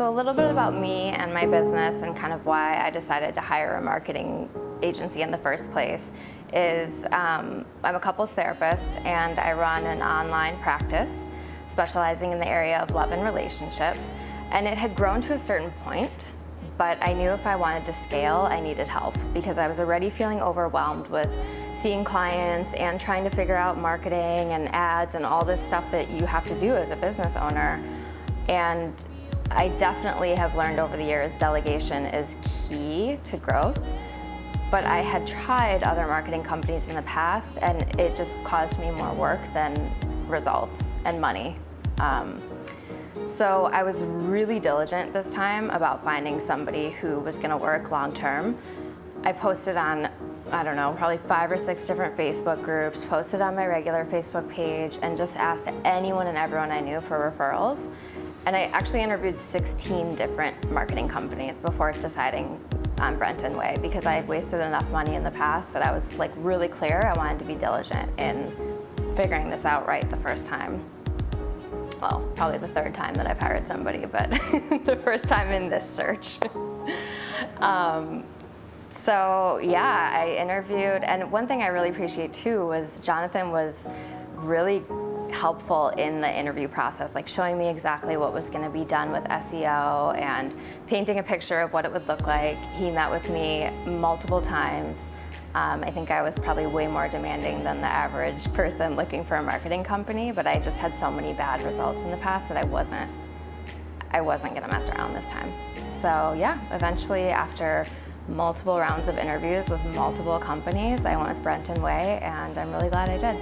So a little bit about me and my business and kind of why I decided to hire a marketing agency in the first place is I'm a couples therapist and I run an online practice specializing in the area of love and relationships. And it had grown to a certain point, but I knew if I wanted to scale, I needed help because I was already feeling overwhelmed with seeing clients and trying to figure out marketing and ads and all this stuff that you have to do as a business owner. And I definitely have learned over the years delegation is key to growth. But I had tried other marketing companies in the past and it just caused me more work than results and money. So I was really diligent this time about finding somebody who was gonna work long term. I posted on, I don't know, probably 5 or 6 different Facebook groups, posted on my regular Facebook page, and just asked anyone and everyone I knew for referrals. And I actually interviewed 16 different marketing companies before deciding on Brenton Way because I had wasted enough money in the past that I was like really clear I wanted to be diligent in figuring this out right the first time. Well, probably the third time that I've hired somebody, but the first time in this search. So yeah, I interviewed, and one thing I really appreciate too was Jonathan was really helpful in the interview process, like showing me exactly what was going to be done with SEO and painting a picture of what it would look like. He met with me multiple times. I think I was probably way more demanding than the average person looking for a marketing company, but I just had so many bad results in the past that I wasn't going to mess around this time. So yeah, eventually after multiple rounds of interviews with multiple companies, I went with Brenton Way, and I'm really glad I did.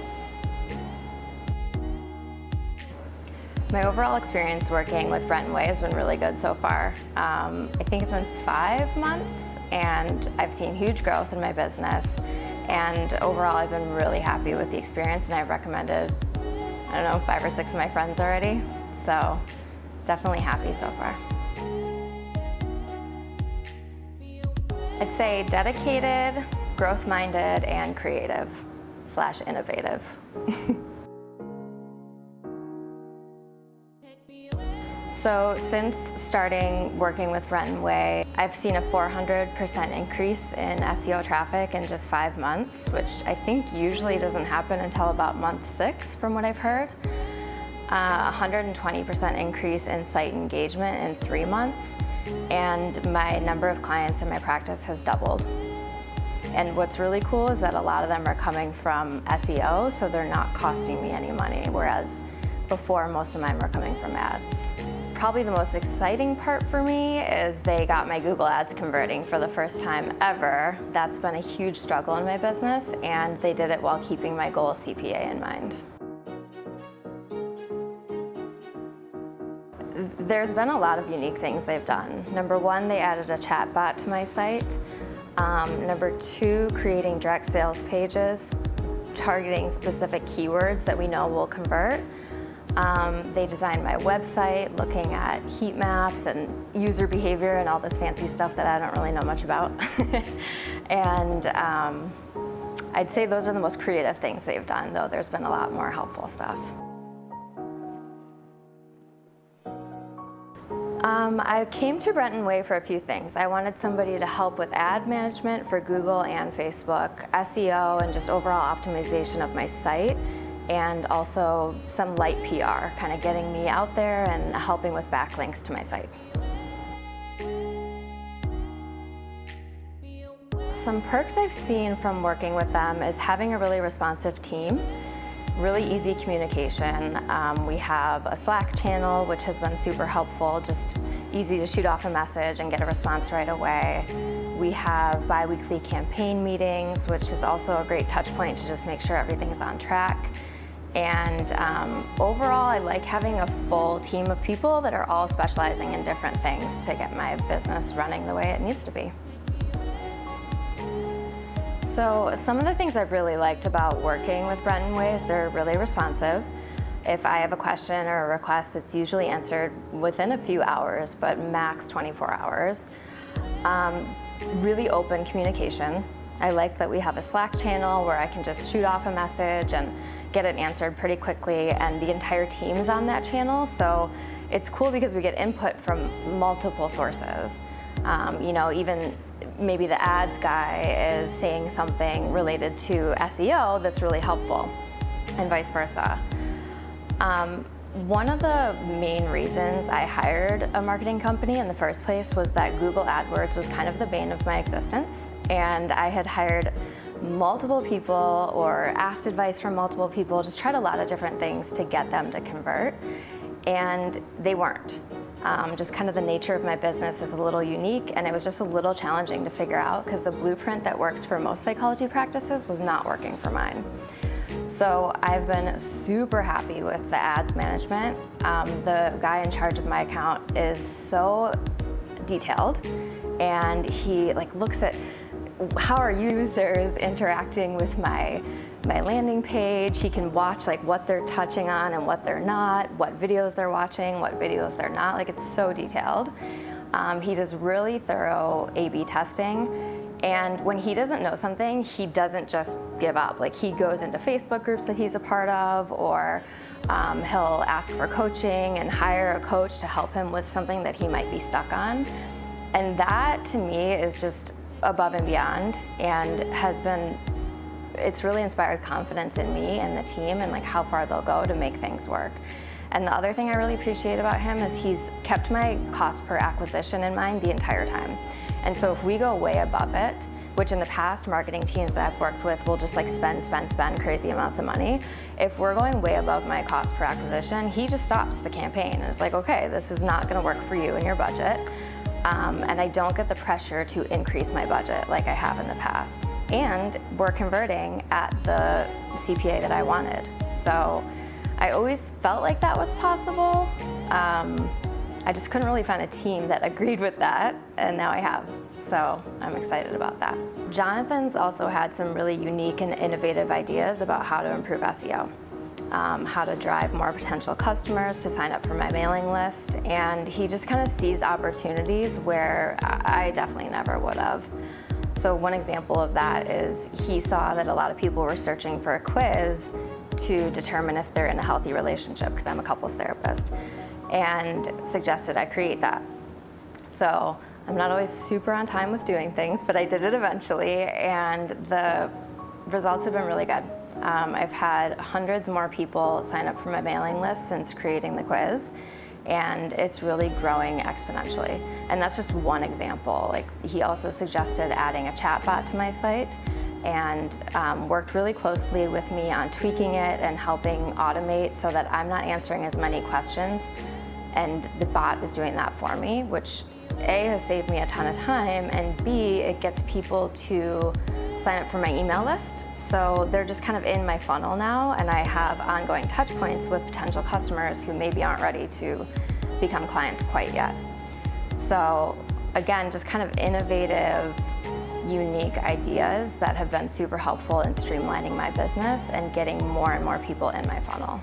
My overall experience working with Brenton Way has been really good so far. I think it's been 5 months, and I've seen huge growth in my business. And overall, I've been really happy with the experience, and I've recommended, I don't know, 5 or 6 of my friends already. So definitely happy so far. I'd say dedicated, growth-minded, and creative/innovative. So since starting working with Brenton Way, I've seen a 400% increase in SEO traffic in just 5 months, which I think usually doesn't happen until about month 6 from what I've heard. 120% increase in site engagement in 3 months, and my number of clients in my practice has doubled. And what's really cool is that a lot of them are coming from SEO, so they're not costing me any money, whereas before most of mine were coming from ads. Probably the most exciting part for me is they got my Google ads converting for the first time ever. That's been a huge struggle in my business, and they did it while keeping my goal CPA in mind. There's been a lot of unique things they've done. Number 1, they added a chat bot to my site. Number 2, creating direct sales pages, targeting specific keywords that we know will convert. They designed my website, looking at heat maps and user behavior and all this fancy stuff that I don't really know much about. And I'd say those are the most creative things they've done, though there's been a lot more helpful stuff. I came to Brenton Way for a few things. I wanted somebody to help with ad management for Google and Facebook, SEO, and just overall optimization of my site, and also some light PR, kind of getting me out there and helping with backlinks to my site. Some perks I've seen from working with them is having a really responsive team, really easy communication. We have a Slack channel, which has been super helpful, just easy to shoot off a message and get a response right away. We have bi-weekly campaign meetings, which is also a great touch point to just make sure everything's on track. And overall, I like having a full team of people that are all specializing in different things to get my business running the way it needs to be. So some of the things I've really liked about working with Brenton Way is they're really responsive. If I have a question or a request, it's usually answered within a few hours, but max 24 hours. Really open communication. I like that we have a Slack channel where I can just shoot off a message and get it answered pretty quickly, and the entire team is on that channel, so it's cool because we get input from multiple sources. Even maybe the ads guy is saying something related to SEO that's really helpful, and vice versa. One of the main reasons I hired a marketing company in the first place was that Google AdWords was kind of the bane of my existence, and I had hired multiple people or asked advice from multiple people, just tried a lot of different things to get them to convert, and they weren't. Just kind of the nature of my business is a little unique, and it was just a little challenging to figure out because the blueprint that works for most psychology practices was not working for mine. So I've been super happy with the ads management. The guy in charge of my account is so detailed, and he looks at how are users interacting with my landing page. He can watch what they're touching on and what they're not, what videos they're watching, what videos they're not. It's so detailed. He does really thorough A/B testing. And when he doesn't know something, he doesn't just give up. He goes into Facebook groups that he's a part of, or he'll ask for coaching and hire a coach to help him with something that he might be stuck on. And that to me is just above and beyond, and it's really inspired confidence in me and the team and how far they'll go to make things work. And the other thing I really appreciate about him is he's kept my cost per acquisition in mind the entire time. And so if we go way above it, which in the past marketing teams that I've worked with will just spend crazy amounts of money. If we're going way above my cost per acquisition, he just stops the campaign and it's okay, this is not gonna work for you and your budget. And I don't get the pressure to increase my budget like I have in the past. And we're converting at the CPA that I wanted. So I always felt like that was possible. I just couldn't really find a team that agreed with that, and now I have. So I'm excited about that. Jonathan's also had some really unique and innovative ideas about how to improve SEO. How to drive more potential customers to sign up for my mailing list, and he just kind of sees opportunities where I definitely never would have. So one example of that is he saw that a lot of people were searching for a quiz to determine if they're in a healthy relationship, because I'm a couples therapist, and suggested I create that. So I'm not always super on time with doing things, but I did it eventually, and the results have been really good. I've had hundreds more people sign up for my mailing list since creating the quiz, and it's really growing exponentially. And that's just one example. He also suggested adding a chatbot to my site, and worked really closely with me on tweaking it and helping automate so that I'm not answering as many questions, and the bot is doing that for me, which A, has saved me a ton of time, and B, it gets people to sign up for my email list. So they're just kind of in my funnel now, and I have ongoing touch points with potential customers who maybe aren't ready to become clients quite yet. So again, just kind of innovative, unique ideas that have been super helpful in streamlining my business and getting more and more people in my funnel.